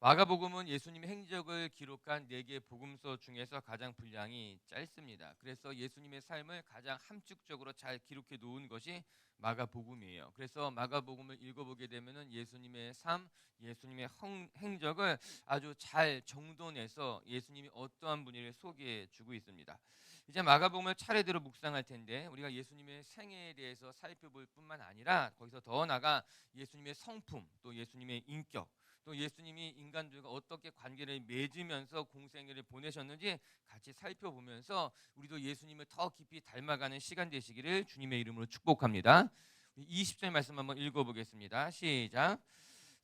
마가복음은 예수님의 행적을 기록한 4개 복음서 중에서 가장 분량이 짧습니다. 그래서 예수님의 삶을 가장 함축적으로 잘 기록해 놓은 것이 마가복음이에요. 그래서 마가복음을 읽어보게 되면은 예수님의 삶, 예수님의 행적을 아주 잘 정돈해서 예수님이 어떠한 분인지를 소개해 주고 있습니다. 이제 마가복음을 차례대로 묵상할 텐데 우리가 예수님의 생애에 대해서 살펴볼 뿐만 아니라 거기서 더 나아가 예수님의 성품, 또 예수님의 인격, 또 예수님이 인간들과 어떻게 관계를 맺으면서 공생애를 보내셨는지 같이 살펴보면서 우리도 예수님을 더 깊이 닮아가는 시간 되시기를 주님의 이름으로 축복합니다. 20절 말씀 한번 읽어보겠습니다. 시작.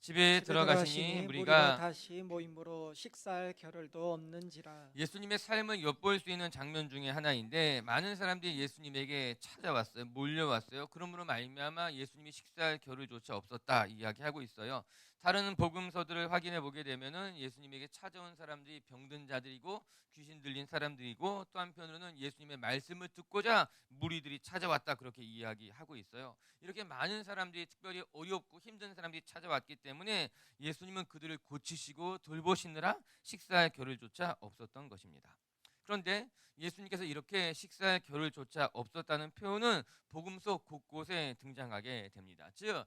집에 집에 들어가시니 들어가시니 무리가 무리가 다시 모임으로 식사할 겨를도 없는지라. 예수님의 삶을 엿볼 수 있는 장면 중에 하나인데 많은 사람들이 예수님에게 찾아왔어요. 몰려왔어요. 그러므로 말미암아 예수님이 식사할 겨를조차 없었다 이야기하고 있어요. 다른 복음서들을 확인해 보게 되면은 예수님에게 찾아온 사람들이 병든 자들이고 귀신 들린 사람들이고 또 한편으로는 예수님의 말씀을 듣고자 무리들이 찾아왔다 그렇게 이야기하고 있어요. 이렇게 많은 사람들이 특별히 어렵고 힘든 사람들이 찾아왔기 때문에 예수님은 그들을 고치시고 돌보시느라 식사할 겨를조차 없었던 것입니다. 그런데 예수님께서 이렇게 식사할 겨를조차 없었다는 표현은 복음서 곳곳에 등장하게 됩니다. 즉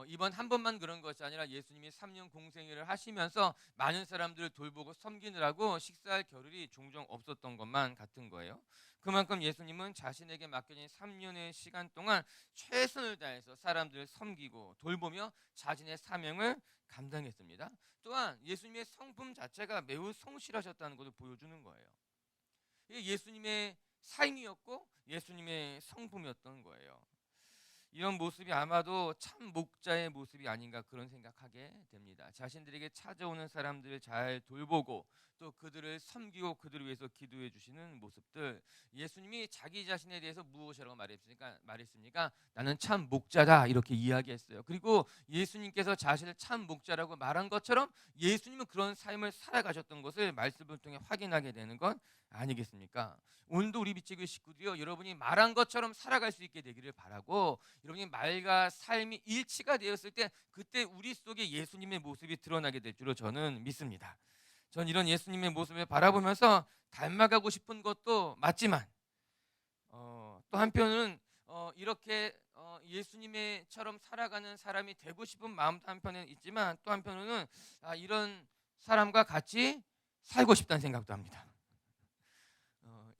이번 한 번만 그런 것이 아니라 예수님이 3년 공생애를 하시면서 많은 사람들을 돌보고 섬기느라고 식사할 겨를이 종종 없었던 것만 같은 거예요. 그만큼 예수님은 자신에게 맡겨진 3년의 시간 동안 최선을 다해서 사람들을 섬기고 돌보며 자신의 사명을 감당했습니다. 또한 예수님의 성품 자체가 매우 성실하셨다는 것을 보여주는 거예요. 이게 예수님의 삶이었고 예수님의 성품이었던 거예요. 이런 모습이 아마도 참 목자의 모습이 아닌가 그런 생각하게 됩니다. 자신들에게 찾아오는 사람들을 잘 돌보고 또 그들을 섬기고 그들을 위해서 기도해 주시는 모습들. 예수님이 자기 자신에 대해서 무엇이라고 말했습니까? 나는 참 목자다 이렇게 이야기했어요. 그리고 예수님께서 자신을 참 목자라고 말한 것처럼 예수님은 그런 삶을 살아가셨던 것을 말씀을 통해 확인하게 되는 건 아니겠습니까? 오늘도 우리 비치교 식구들이요, 여러분이 말한 것처럼 살아갈 수 있게 되기를 바라고, 여러분이 말과 삶이 일치가 되었을 때 그때 우리 속에 예수님의 모습이 드러나게 될 줄로 저는 믿습니다. 전 이런 예수님의 모습을 바라보면서 닮아가고 싶은 것도 맞지만 또 한편은 이렇게 예수님처럼 살아가는 사람이 되고 싶은 마음도 한편에는 있지만 또 한편으로는 이런 사람과 같이 살고 싶다는 생각도 합니다.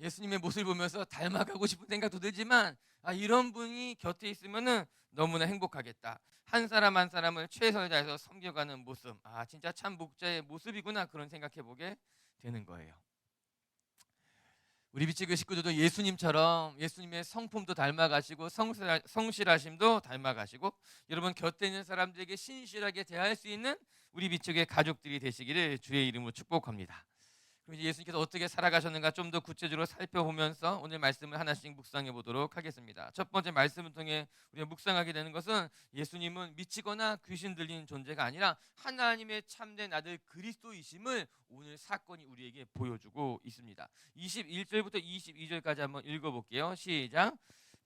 예수님의 모습을 보면서 닮아가고 싶은 생각도 들지만 이런 분이 곁에 있으면은 너무나 행복하겠다. 한 사람 한 사람을 최선을 다해서 섬겨가는 모습, 진짜 참 목자의 모습이구나 그런 생각해 보게 되는 거예요. 우리 비치그 식구들도 예수님처럼 예수님의 성품도 닮아가시고 성실하심도 닮아가시고 여러분 곁에 있는 사람들에게 신실하게 대할 수 있는 우리 비치그의 가족들이 되시기를 주의 이름으로 축복합니다. 그럼 이제 예수님께서 어떻게 살아가셨는가 좀 더 구체적으로 살펴보면서 오늘 말씀을 하나씩 묵상해 보도록 하겠습니다. 첫 번째 말씀을 통해 우리가 묵상하게 되는 것은 예수님은 미치거나 귀신 들린 존재가 아니라 하나님의 참된 아들 그리스도이심을 오늘 사건이 우리에게 보여주고 있습니다. 21절부터 22절까지 한번 읽어볼게요. 시작.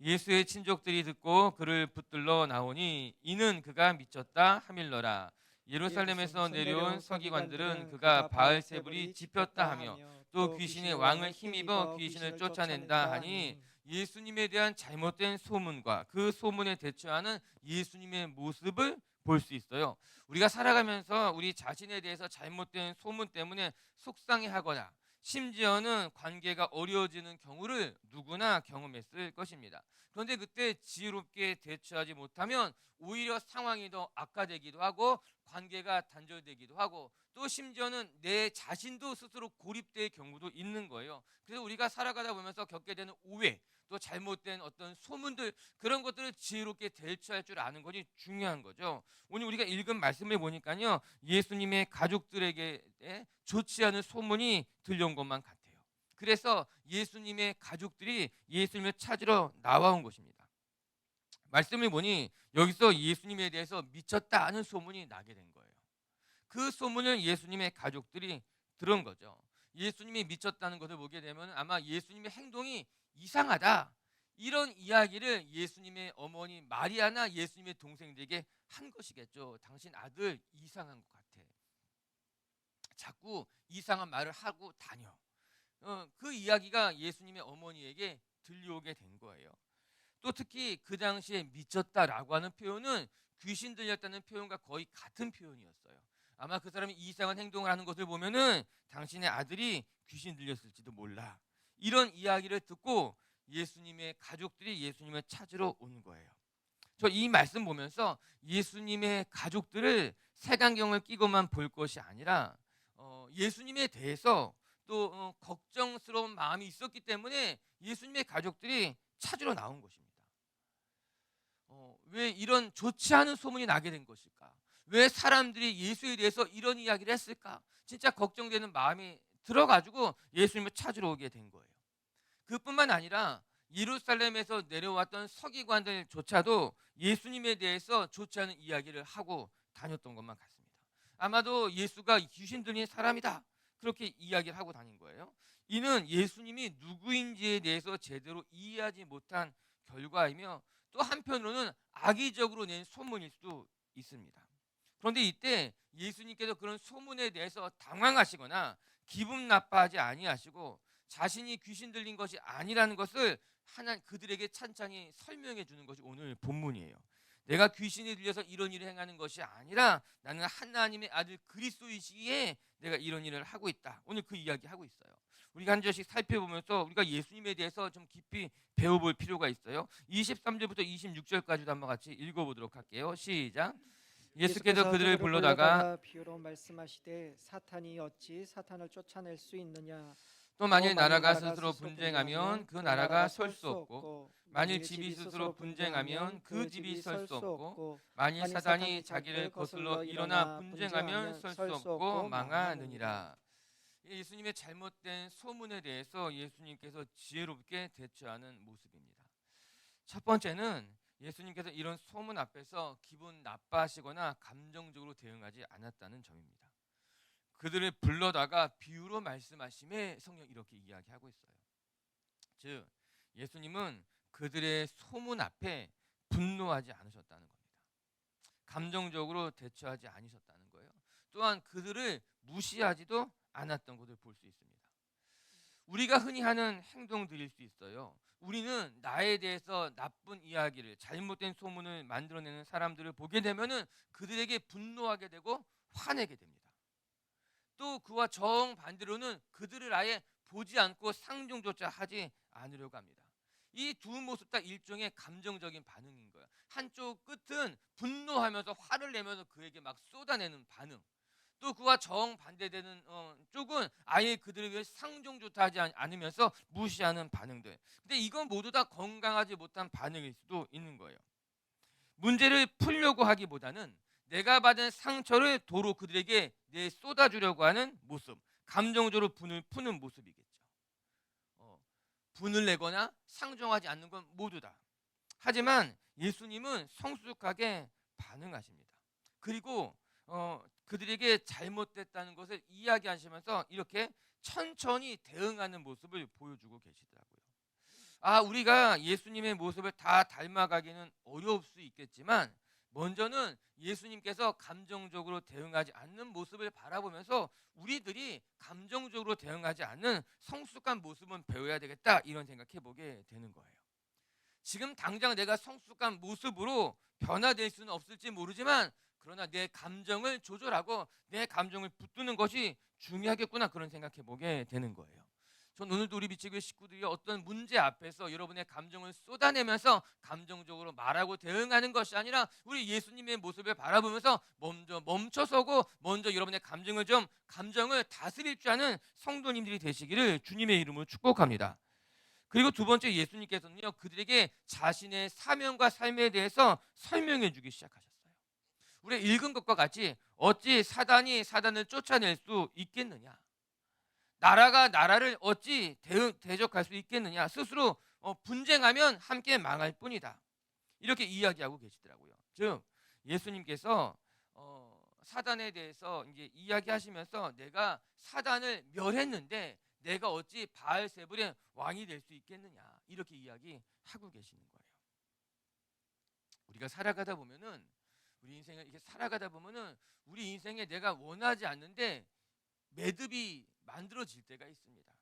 예수의 친족들이 듣고 그를 붙들러 나오니 이는 그가 미쳤다 하밀러라. 예루살렘에서 내려온 서기관들은 그가 바알세불이 집혔다 하며 또 귀신의 왕을 힘입어 귀신을 쫓아낸다 하니 예수님에 대한 잘못된 소문과 그 소문에 대처하는 예수님의 모습을 볼 수 있어요. 우리가 살아가면서 우리 자신에 대해서 잘못된 소문 때문에 속상해하거나 심지어는 관계가 어려워지는 경우를 누구나 경험했을 것입니다. 그런데 그때 지혜롭게 대처하지 못하면 오히려 상황이 더 악화되기도 하고 관계가 단절되기도 하고 또 심지어는 내 자신도 스스로 고립될 경우도 있는 거예요. 그래서 우리가 살아가다 보면서 겪게 되는 오해, 또 잘못된 어떤 소문들, 그런 것들을 지혜롭게 대처할 줄 아는 것이 중요한 거죠. 오늘 우리가 읽은 말씀을 보니까요, 예수님의 가족들에게 좋지 않은 소문이 들려온 것만 같아요. 그래서 예수님의 가족들이 예수님을 찾으러 나와온 것입니다. 말씀을 보니 여기서 예수님에 대해서 미쳤다 하는 소문이 나게 된 거예요. 그 소문을 예수님의 가족들이 들은 거죠. 예수님이 미쳤다는 것을 보게 되면 아마 예수님의 행동이 이상하다, 이런 이야기를 예수님의 어머니 마리아나 예수님의 동생들에게 한 것이겠죠. 당신 아들 이상한 것 같아. 자꾸 이상한 말을 하고 다녀. 그 이야기가 예수님의 어머니에게 들려오게 된 거예요. 또 특히 그 당시에 미쳤다라고 하는 표현은 귀신 들렸다는 표현과 거의 같은 표현이었어요. 아마 그 사람이 이상한 행동을 하는 것을 보면은 당신의 아들이 귀신 들렸을지도 몰라. 이런 이야기를 듣고 예수님의 가족들이 예수님을 찾으러 온 거예요. 저 이 말씀 보면서 예수님의 가족들을 색안경을 끼고만 볼 것이 아니라 예수님에 대해서 또 걱정스러운 마음이 있었기 때문에 예수님의 가족들이 찾으러 나온 것입니다. 왜 이런 좋지 않은 소문이 나게 된 것일까? 왜 사람들이 예수에 대해서 이런 이야기를 했을까? 진짜 걱정되는 마음이 들어가지고 예수님을 찾으러 오게 된 거예요. 그뿐만 아니라 예루살렘에서 내려왔던 서기관들조차도 예수님에 대해서 좋지 않은 이야기를 하고 다녔던 것만 같습니다. 아마도 예수가 귀신 들린 사람이다, 그렇게 이야기를 하고 다닌 거예요. 이는 예수님이 누구인지에 대해서 제대로 이해하지 못한 결과이며 또 한편으로는 악의적으로 낸 소문일 수도 있습니다. 그런데 이때 예수님께서 그런 소문에 대해서 당황하시거나 기분 나빠하지 아니하시고 자신이 귀신 들린 것이 아니라는 것을 그들에게 찬찬히 설명해 주는 것이 오늘 본문이에요. 내가 귀신이 들려서 이런 일을 행하는 것이 아니라 나는 하나님의 아들 그리스도이시기에 내가 이런 일을 하고 있다. 오늘 그 이야기 하고 있어요. 우리가 한 절씩 살펴보면서 우리가 예수님에 대해서 좀 깊이 배워볼 필요가 있어요. 23절부터 26절까지도 한번 같이 읽어보도록 할게요. 시작. 예수께서 그들을 불러다가 비유로 말씀하시되 사탄이 어찌 사탄을 쫓아낼 수 있느냐. 또 만일 나라가 스스로 분쟁하면 그 나라가 설 수 없고 만일 집이 스스로 분쟁하면 그 집이 설 수 없고 만일 사단이 자기를 거슬러 일어나 분쟁하면 설 수 없고 망하느니라. 예수님의 잘못된 소문에 대해서 예수님께서 지혜롭게 대처하는 모습입니다. 첫 번째는 예수님께서 이런 소문 앞에서 기분 나빠하시거나 감정적으로 대응하지 않았다는 점입니다. 그들을 불러다가 비유로 말씀하심에 성경 이렇게 이야기하고 있어요. 즉 예수님은 그들의 소문 앞에 분노하지 않으셨다는 겁니다. 감정적으로 대처하지 않으셨다는 거예요. 또한 그들을 무시하지도 않았던 것을 볼 수 있습니다. 우리가 흔히 하는 행동들일 수 있어요. 우리는 나에 대해서 나쁜 이야기를, 잘못된 소문을 만들어내는 사람들을 보게 되면은 그들에게 분노하게 되고 화내게 됩니다. 또 그와 정반대로는 그들을 아예 보지 않고 상종조차 하지 않으려고 합니다. 이 두 모습 다 일종의 감정적인 반응인 거예요. 한쪽 끝은 분노하면서 화를 내면서 그에게 막 쏟아내는 반응, 또 그와 정반대되는 쪽은 아예 그들을 위해 상종조차 하지 않으면서 무시하는 반응들. 근데 이건 모두 다 건강하지 못한 반응일 수도 있는 거예요. 문제를 풀려고 하기보다는 내가 받은 상처를 도로 그들에게 쏟아주려고 하는 모습, 감정적으로 분을 푸는 모습이겠죠. 분을 내거나 상종하지 않는 건 모두 다. 하지만 예수님은 성숙하게 반응하십니다. 그리고 그들에게 잘못됐다는 것을 이야기하시면서 이렇게 천천히 대응하는 모습을 보여주고 계시더라고요. 우리가 예수님의 모습을 다 닮아가기는 어려울 수 있겠지만 먼저는 예수님께서 감정적으로 대응하지 않는 모습을 바라보면서 우리들이 감정적으로 대응하지 않는 성숙한 모습은 배워야 되겠다, 이런 생각해 보게 되는 거예요. 지금 당장 내가 성숙한 모습으로 변화될 수는 없을지 모르지만 그러나 내 감정을 조절하고 내 감정을 붙드는 것이 중요하겠구나, 그런 생각해 보게 되는 거예요. 전 오늘도 우리 미치교회 식구들이 어떤 문제 앞에서 여러분의 감정을 쏟아내면서 감정적으로 말하고 대응하는 것이 아니라 우리 예수님의 모습을 바라보면서 먼저 멈춰서고 먼저 여러분의 감정을 다스릴 줄 아는 성도님들이 되시기를 주님의 이름으로 축복합니다. 그리고 두 번째, 예수님께서는요 그들에게 자신의 사명과 삶에 대해서 설명해 주기 시작하셨어요. 우리가 읽은 것과 같이 어찌 사단이 사단을 쫓아낼 수 있겠느냐, 나라가 나라를 어찌 대적할 수 있겠느냐, 스스로 분쟁하면 함께 망할 뿐이다, 이렇게 이야기하고 계시더라고요. 즉 예수님께서 사단에 대해서 이제 이야기하시면서 내가 사단을 멸했는데 내가 어찌 바알세불의 왕이 될 수 있겠느냐, 이렇게 이야기하고 계시는 거예요. 우리가 살아가다 보면은 우리 인생을 이렇게 살아가다 보면은 우리 인생에 내가 원하지 않는데 매듭이 만들어질 때가 있습니다.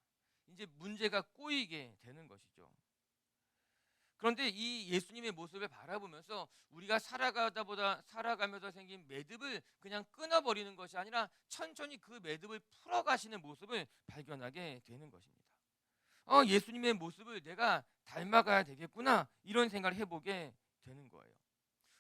이제 문제가 꼬이게 되는 것이죠. 그런데 이 예수님의 모습을 바라보면서 우리가 살아가면서 생긴 매듭을 그냥 끊어버리는 것이 아니라 천천히 그 매듭을 풀어가시는 모습을 발견하게 되는 것입니다. 예수님의 모습을 내가 닮아가야 되겠구나, 이런 생각을 해보게 되는 거예요.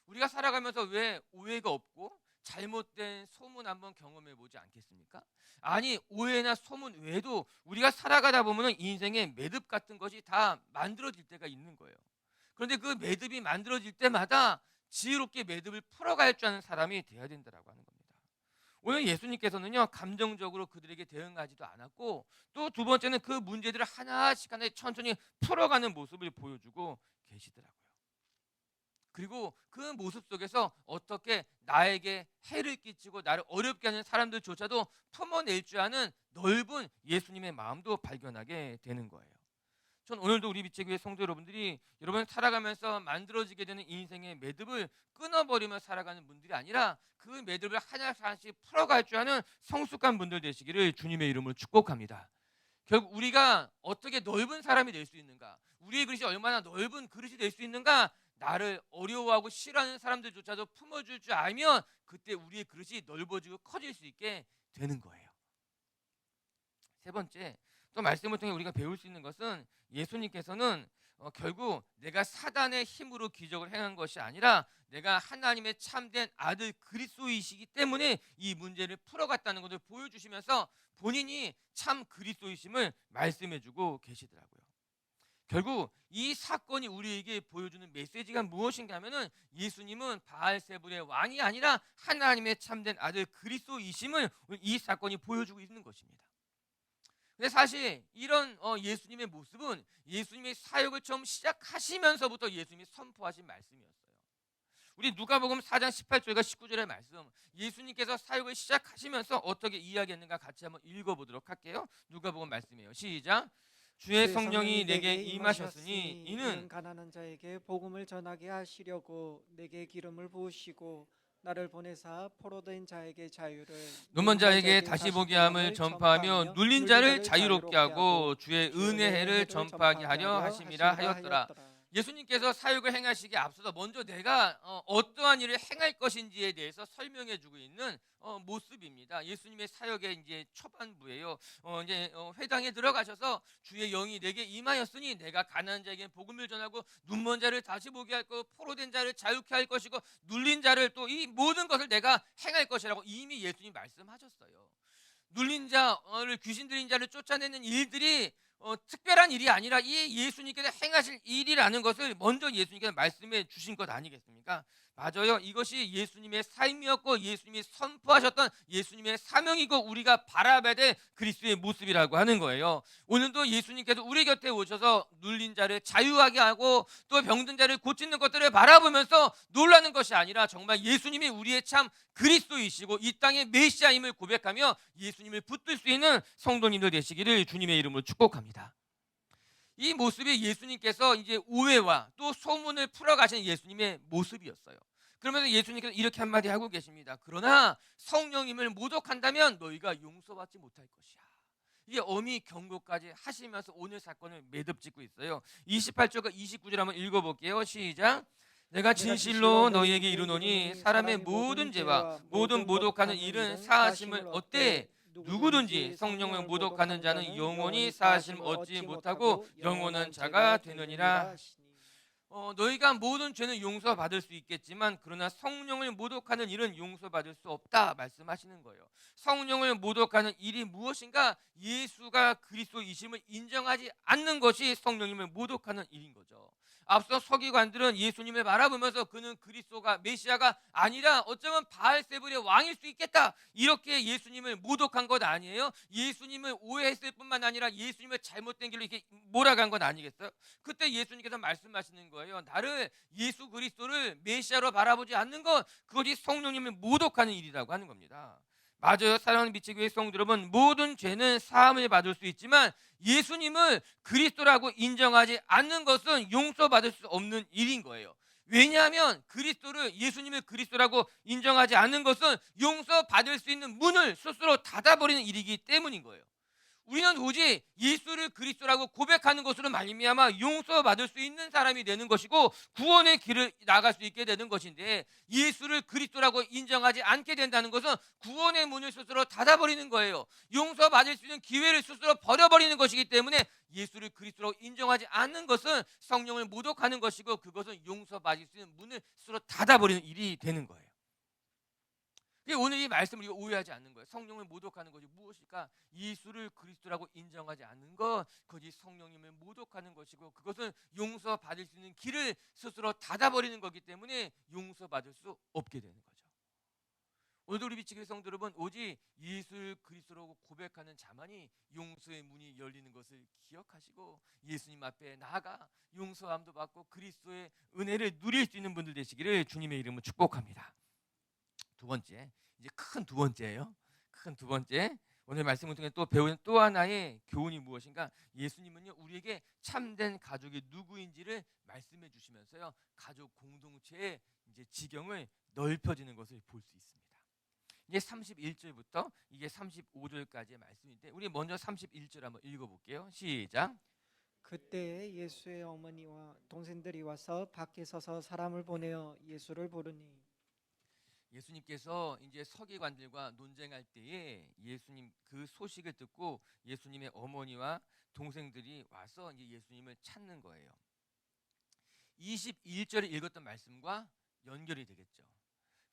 우리가 살아가면서 왜 오해가 없고 잘못된 소문 한번 경험해 보지 않겠습니까? 아니, 오해나 소문 외에도 우리가 살아가다 보면 인생의 매듭 같은 것이 다 만들어질 때가 있는 거예요. 그런데 그 매듭이 만들어질 때마다 지혜롭게 매듭을 풀어갈 줄 아는 사람이 되어야 된다고 하는 겁니다. 오늘 예수님께서는요, 감정적으로 그들에게 대응하지도 않았고, 또 두 번째는 그 문제들을 하나씩 천천히 풀어가는 모습을 보여주고 계시더라고요. 그리고 그 모습 속에서 어떻게 나에게 해를 끼치고 나를 어렵게 하는 사람들조차도 품어낼 줄 아는 넓은 예수님의 마음도 발견하게 되는 거예요. 전 오늘도 우리 빛의 성도 여러분들이 여러분 살아가면서 만들어지게 되는 인생의 매듭을 끊어버리며 살아가는 분들이 아니라 그 매듭을 하나씩 풀어갈 줄 아는 성숙한 분들 되시기를 주님의 이름으로 축복합니다. 결국 우리가 어떻게 넓은 사람이 될 수 있는가, 우리의 그릇이 얼마나 넓은 그릇이 될 수 있는가, 나를 어려워하고 싫어하는 사람들조차도 품어줄 줄 알면 그때 우리의 그릇이 넓어지고 커질 수 있게 되는 거예요. 세 번째, 또 말씀을 통해 우리가 배울 수 있는 것은 예수님께서는 결국 내가 사단의 힘으로 기적을 행한 것이 아니라 내가 하나님의 참된 아들 그리스도이시기 때문에 이 문제를 풀어갔다는 것을 보여주시면서 본인이 참 그리스도이심을 말씀해주고 계시더라고요. 결국 이 사건이 우리에게 보여주는 메시지가 무엇인가 하면은 예수님은 바알세불의 왕이 아니라 하나님의 참된 아들 그리스도이심을 이 사건이 보여주고 있는 것입니다. 근데 사실 이런 예수님의 모습은 예수님의 사역을 처음 시작하시면서부터 예수님이 선포하신 말씀이었어요. 우리 누가복음 4장 18절과 19절의 말씀, 예수님께서 사역을 시작하시면서 어떻게 이야기했는가 같이 한번 읽어보도록 할게요. 누가복음 말씀이에요. 시작. 주의 성령이 내게 임하셨으니 이는 가난한 자에게 복음을 전하게 하시려고 내게 기름을 부으시고 나를 보내사 포로된 자에게 자유를, 눈먼 자에게 다시 보게 함을 전파하며 눌린 자를 자유롭게 하고 주의 은혜의 해를 전파하게 하려 하심이라 하였더라. 예수님께서 사역을 행하시기에 앞서서 먼저 내가 어떠한 일을 행할 것인지에 대해서 설명해 주고 있는 모습입니다. 예수님의 사역의 이제 초반부예요. 이제 회당에 들어가셔서 주의 영이 내게 임하였으니 내가 가난한 자에게 복음을 전하고 눈먼 자를 다시 보게 할 것이고 포로된 자를 자유케 할 것이고 눌린 자를 또 이 모든 것을 내가 행할 것이라고 이미 예수님이 말씀하셨어요. 눌린 자를, 귀신 들린 자를 쫓아내는 일들이 특별한 일이 아니라 이 예수님께서 행하실 일이라는 것을 먼저 예수님께서 말씀해 주신 것 아니겠습니까? 맞아요. 이것이 예수님의 삶이었고 예수님이 선포하셨던 예수님의 사명이고 우리가 바라봐야 될 그리스도의 모습이라고 하는 거예요. 오늘도 예수님께서 우리 곁에 오셔서 눌린 자를 자유하게 하고 또 병든 자를 고치는 것들을 바라보면서 놀라는 것이 아니라 정말 예수님이 우리의 참 그리스도이시고 이 땅의 메시아임을 고백하며 예수님을 붙들 수 있는 성도님들 되시기를 주님의 이름으로 축복합니다. 이 모습이 예수님께서 이제 오해와 또 소문을 풀어가신 예수님의 모습이었어요. 그러면서 예수님께서 이렇게 한마디 하고 계십니다. 그러나 성령님을 모독한다면 너희가 용서받지 못할 것이야. 이게 엄히 경고까지 하시면서 오늘 사건을 매듭짓고 있어요. 28절과 29절 한번 읽어볼게요. 시작. 내가 진실로 너희에게 이르노니 사람의 모든 죄와 모든 모독하는 일은 사하심을 얻되 누구든지 성령을 모독하는 자는 영원히 사하심 얻지 못하고 영원한 자가 되느니라. 너희가 모든 죄는 용서받을 수 있겠지만 그러나 성령을 모독하는 일은 용서받을 수 없다 말씀하시는 거예요. 성령을 모독하는 일이 무엇인가? 예수가 그리스도이심을 인정하지 않는 것이 성령님을 모독하는 일인 거죠. 앞서 서기관들은 예수님을 바라보면서 그는 그리스도가 메시아가 아니라 어쩌면 바알세불의 왕일 수 있겠다 이렇게 예수님을 모독한 것 아니에요? 예수님을 오해했을 뿐만 아니라 예수님을 잘못된 길로 이렇게 몰아간 것 아니겠어요? 그때 예수님께서 말씀하시는 거예요. 나를 예수 그리스도를 메시아로 바라보지 않는 것, 그것이 성령님을 모독하는 일이라고 하는 겁니다. 맞아요. 사랑하는 빛의 교회 성도 여러분, 모든 죄는 사함을 받을 수 있지만 예수님을 그리스도라고 인정하지 않는 것은 용서받을 수 없는 일인 거예요. 왜냐하면 그리스도를 예수님을 그리스도라고 인정하지 않는 것은 용서받을 수 있는 문을 스스로 닫아버리는 일이기 때문인 거예요. 우리는 오직 예수를 그리스도라고 고백하는 것으로 말미암아 용서받을 수 있는 사람이 되는 것이고 구원의 길을 나갈 수 있게 되는 것인데, 예수를 그리스도라고 인정하지 않게 된다는 것은 구원의 문을 스스로 닫아버리는 거예요. 용서받을 수 있는 기회를 스스로 버려버리는 것이기 때문에 예수를 그리스도라고 인정하지 않는 것은 성령을 모독하는 것이고, 그것은 용서받을 수 있는 문을 스스로 닫아버리는 일이 되는 거예요. 오늘 이 말씀을 우리가 오해하지 않는 거예요. 성령을 모독하는 것이 무엇일까? 예수를 그리스도라고 인정하지 않는 것, 그것이 성령님을 모독하는 것이고, 그것은 용서받을 수 있는 길을 스스로 닫아버리는 거기 때문에 용서받을 수 없게 되는 거죠. 오늘도 우리 비치교회 성도 여러분, 오직 예수를 그리스도라고 고백하는 자만이 용서의 문이 열리는 것을 기억하시고 예수님 앞에 나아가 용서함도 받고 그리스도의 은혜를 누릴 수 있는 분들 되시기를 주님의 이름으로 축복합니다. 두 번째, 이제 큰 두 번째예요. 큰 두 번째, 오늘 말씀을 통해 또 배우는 또 하나의 교훈이 무엇인가? 예수님은요, 우리에게 참된 가족이 누구인지를 말씀해 주시면서요, 가족 공동체의 이제 지경을 넓혀지는 것을 볼 수 있습니다. 이게 31절부터 이게 35절까지의 말씀인데, 우리 먼저 31절 한번 읽어볼게요. 시작. 그때 예수의 어머니와 동생들이 와서 밖에 서서 사람을 보내어 예수를 부르니 예수님께서 이제 서기관들과 논쟁할 때에 예수님 그 소식을 듣고 예수님의 어머니와 동생들이 와서 이제 예수님을 찾는 거예요. 21절에 읽었던 말씀과 연결이 되겠죠.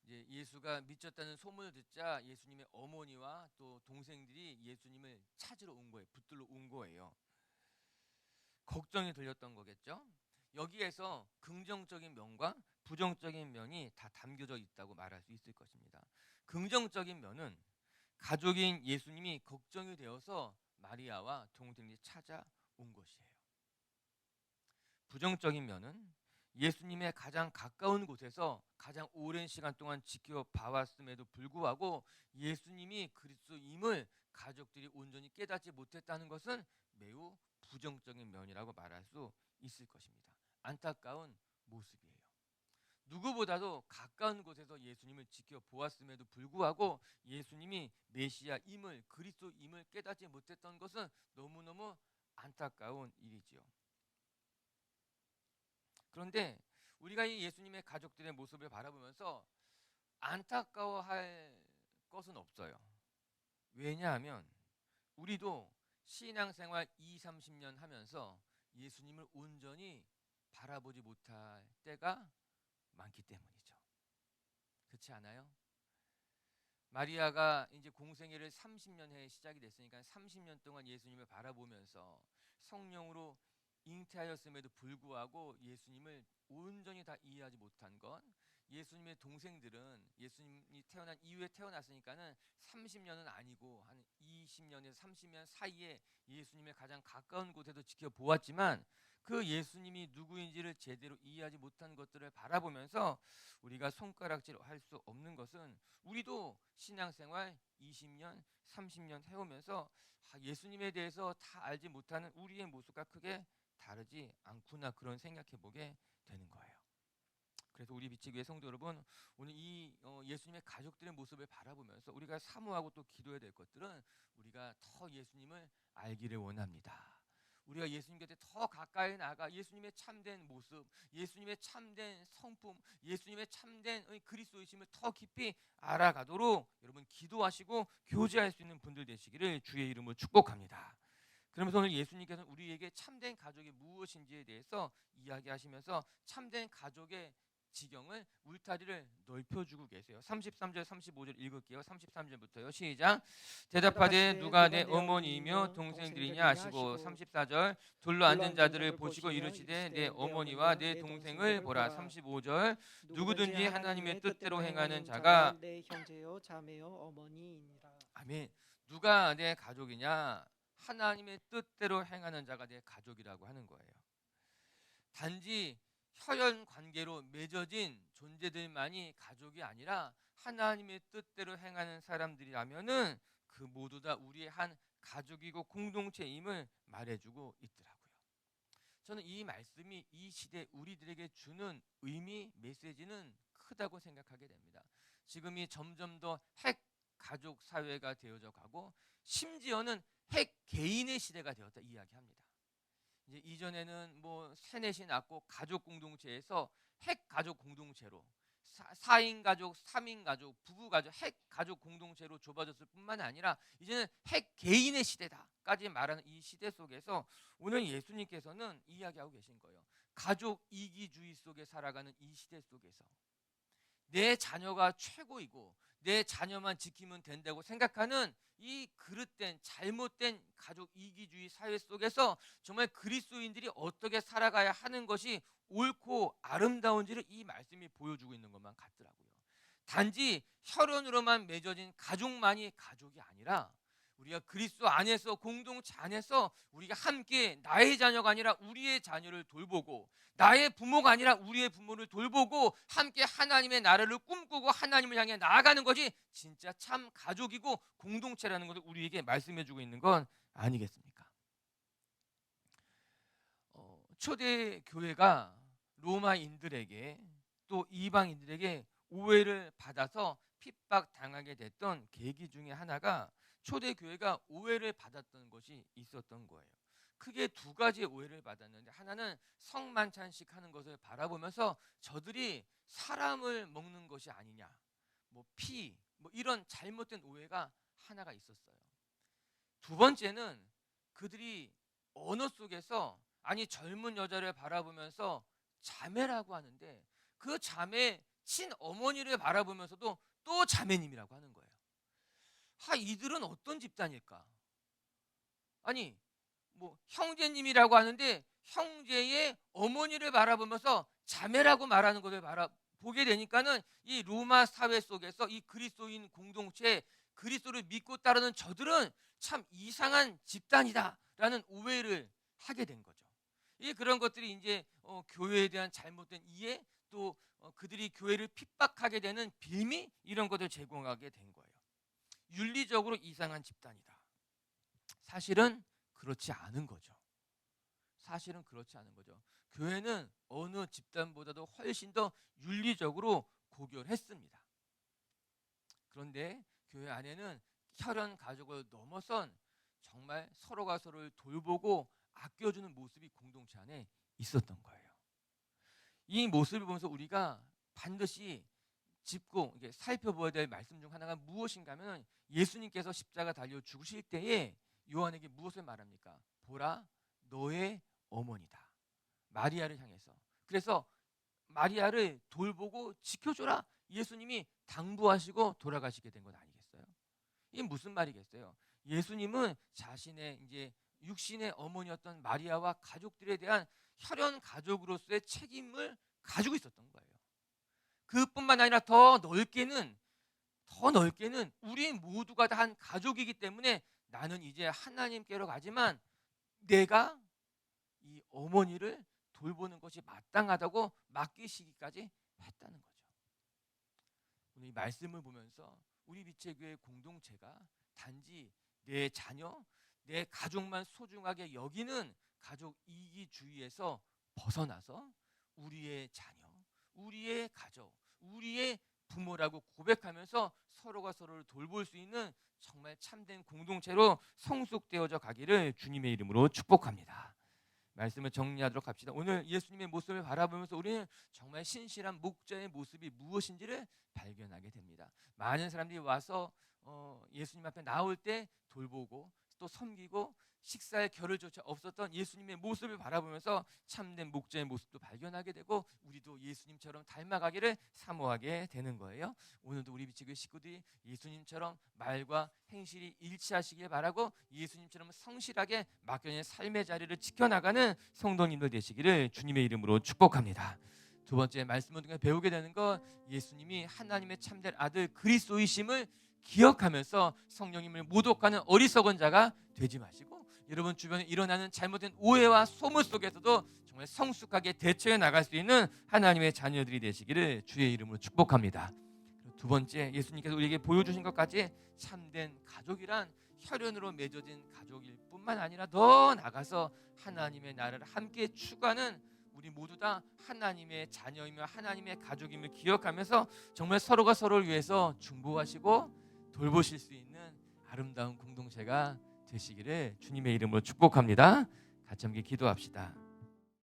이제 예수가 미쳤다는 소문을 듣자 예수님의 어머니와 또 동생들이 예수님을 찾으러 온 거예요. 붙들러 온 거예요. 걱정이 들렸던 거겠죠. 여기에서 긍정적인 면과 부정적인 면이 다 담겨져 있다고 말할 수 있을 것입니다. 긍정적인 면은 가족인 예수님이 걱정이 되어서 마리아와 동생들이 찾아온 것이에요. 부정적인 면은 예수님의 가장 가까운 곳에서 가장 오랜 시간 동안 지켜봐왔음에도 불구하고 예수님이 그리스도임을 가족들이 온전히 깨닫지 못했다는 것은 매우 부정적인 면이라고 말할 수 있을 것입니다. 안타까운 모습이에요. 누구보다도 가까운 곳에서 예수님을 지켜보았음에도 불구하고 예수님이 메시아임을 그리스도임을 깨닫지 못했던 것은 너무너무 안타까운 일이지요. 그런데 우리가 이 예수님의 가족들의 모습을 바라보면서 안타까워할 것은 없어요. 왜냐하면 우리도 신앙생활 20-30년 하면서 예수님을 온전히 바라보지 못할 때가 많기 때문이죠. 그렇지 않아요? 마리아가 이제 공생애를 30년 해에 시작이 됐으니까 30년 동안 예수님을 바라보면서 성령으로 잉태하였음에도 불구하고 예수님을 온전히 다 이해하지 못한 것, 예수님의 동생들은 예수님이 태어난 이후에 태어났으니까는 30년은 아니고 한 20년에서 30년 사이에 예수님의 가장 가까운 곳에도 지켜보았지만 그 예수님이 누구인지를 제대로 이해하지 못한 것들을 바라보면서 우리가 손가락질할 수 없는 것은 우리도 신앙생활 20년, 30년 해오면서 예수님에 대해서 다 알지 못하는 우리의 모습과 크게 다르지 않구나, 그런 생각해보게 되는 거예요. 그래서 우리 비치교회 성도 여러분, 오늘 이 예수님의 가족들의 모습을 바라보면서 우리가 사모하고 또 기도해야 될 것들은 우리가 더 예수님을 알기를 원합니다. 우리가 예수님 곁에 더 가까이 나가 예수님의 참된 모습, 예수님의 참된 성품, 예수님의 참된 그리스도이심을 더 깊이 알아가도록 여러분 기도하시고 교제할 수 있는 분들 되시기를 주의 이름으로 축복합니다. 그러면서 오늘 예수님께서는 우리에게 참된 가족이 무엇인지에 대해서 이야기하시면서 참된 가족의 지경을, 울타리를 넓혀주고 계세요. 33절 35절 읽을게요. 33절부터요. 시작. 대답하되 누가 내 어머니이며 동생들이냐 하시고, 34절 둘러 앉은 자들을 보시고 이르시되 내 어머니와 내 동생을 보라. 35절 누구든지 하나님의 뜻대로 행하는 자가 내 형제요 자매요 어머니이니라. 아멘. 누가 내 가족이냐? 하나님의 뜻대로 행하는 자가 내 가족이라고 하는 거예요. 단지 혈연 관계로 맺어진 존재들만이 가족이 아니라 하나님의 뜻대로 행하는 사람들이라면은 그 모두 다 우리의 한 가족이고 공동체임을 말해주고 있더라고요. 저는 이 말씀이 이 시대 우리들에게 주는 의미, 메시지는 크다고 생각하게 됩니다. 지금이 점점 더 핵 가족 사회가 되어져 가고 심지어는 핵 개인의 시대가 되었다 이야기합니다. 이제 이전에는 뭐 세넷이 낳고 가족 공동체에서 핵 가족 공동체로 4인 가족, 3인 가족, 부부 가족, 핵 가족 공동체로 좁아졌을 뿐만 아니라 이제는 핵 개인의 시대다까지 말하는 이 시대 속에서 오늘 예수님께서는 이야기하고 계신 거예요. 가족 이기주의 속에 살아가는 이 시대 속에서 내 자녀가 최고이고 내 자녀만 지키면 된다고 생각하는 이 그릇된 잘못된 가족 이기주의 사회 속에서 정말 그리스도인들이 어떻게 살아가야 하는 것이 옳고 아름다운지를 이 말씀이 보여주고 있는 것만 같더라고요. 단지 혈연으로만 맺어진 가족만이 가족이 아니라 우리가 그리스도 안에서 공동체 안에서 우리가 함께 나의 자녀가 아니라 우리의 자녀를 돌보고 나의 부모가 아니라 우리의 부모를 돌보고 함께 하나님의 나라를 꿈꾸고 하나님을 향해 나아가는 것이 진짜 참 가족이고 공동체라는 것을 우리에게 말씀해주고 있는 건 아니겠습니까? 초대 교회가 로마인들에게 또 이방인들에게 오해를 받아서 핍박당하게 됐던 계기 중에 하나가 초대 교회가 오해를 받았던 것이 있었던 거예요. 크게 두 가지의 오해를 받았는데 하나는 성만찬식 하는 것을 바라보면서 저들이 사람을 먹는 것이 아니냐, 뭐 이런 잘못된 오해가 하나가 있었어요. 두 번째는 그들이 언어 속에서 젊은 여자를 바라보면서 자매라고 하는데 그 자매 친어머니를 바라보면서도 또 자매님이라고 하는 거예요. 이들은 어떤 집단일까? 뭐 형제님이라고 하는데 형제의 어머니를 바라보면서 자매라고 말하는 것을 보게 되니까는 이 로마 사회 속에서 이 그리스도인 공동체 그리스도를 믿고 따르는 저들은 참 이상한 집단이다라는 오해를 하게 된 거죠. 그런 것들이 이제 교회에 대한 잘못된 이해 또 그들이 교회를 핍박하게 되는 빌미 이런 것을 제공하게 된 거예요. 윤리적으로 이상한 집단이다. 사실은 그렇지 않은 거죠. 교회는 어느 집단보다도 훨씬 더 윤리적으로 고결했습니다. 그런데 교회 안에는 혈연 가족을 넘어선 정말 서로가 서로를 돌보고 아껴주는 모습이 공동체 안에 있었던 거예요. 이 모습을 보면서 우리가 반드시 짚고 살펴보아야 될 말씀 중 하나가 무엇인가 하면 예수님께서 십자가 달려 죽으실 때에 요한에게 무엇을 말합니까? 보라 너의 어머니다. 마리아를 향해서. 그래서 마리아를 돌보고 지켜줘라. 예수님이 당부하시고 돌아가시게 된 건 아니겠어요? 이게 무슨 말이겠어요? 예수님은 자신의 이제 육신의 어머니였던 마리아와 가족들에 대한 혈연 가족으로서의 책임을 가지고 있었던 거예요. 그뿐만 아니라 더 넓게는 우리 모두가 다 한 가족이기 때문에 나는 이제 하나님께로 가지만 내가 이 어머니를 돌보는 것이 마땅하다고 맡기시기까지 했다는 거죠. 오늘 이 말씀을 보면서 우리 빛의교회 공동체가 단지 내 자녀, 내 가족만 소중하게 여기는 가족 이기주의에서 벗어나서 우리의 자녀, 우리의 가족, 우리의 부모라고 고백하면서 서로가 서로를 돌볼 수 있는 정말 참된 공동체로 성숙되어져 가기를 주님의 이름으로 축복합니다. 말씀을 정리하도록 합시다. 오늘 예수님의 모습을 바라보면서 우리는 정말 신실한 목자의 모습이 무엇인지를 발견하게 됩니다. 많은 사람들이 와서 예수님 앞에 나올 때 돌보고 또 섬기고 식사의 겨를조차 없었던 예수님의 모습을 바라보면서 참된 목자의 모습도 발견하게 되고 우리도 예수님처럼 닮아가기를 사모하게 되는 거예요. 오늘도 우리 빛의교회 식구들이 예수님처럼 말과 행실이 일치하시길 바라고 예수님처럼 성실하게 맡겨진 삶의 자리를 지켜나가는 성도님들 되시기를 주님의 이름으로 축복합니다. 두 번째 말씀을 통해 배우게 되는 건 예수님이 하나님의 참된 아들 그리스도이심을 기억하면서 성령님을 모독하는 어리석은 자가 되지 마시고 여러분 주변에 일어나는 잘못된 오해와 소문 속에서도 정말 성숙하게 대처해 나갈 수 있는 하나님의 자녀들이 되시기를 주의 이름으로 축복합니다. 두 번째 예수님께서 우리에게 보여주신 것까지 참된 가족이란 혈연으로 맺어진 가족일 뿐만 아니라 더 나가서 하나님의 나라를 함께 추구하는 우리 모두 다 하나님의 자녀이며 하나님의 가족임을 기억하면서 정말 서로가 서로를 위해서 중보하시고 돌보실 수 있는 아름다운 공동체가 되시기를 주님의 이름으로 축복합니다. 같이 함께 기도합시다.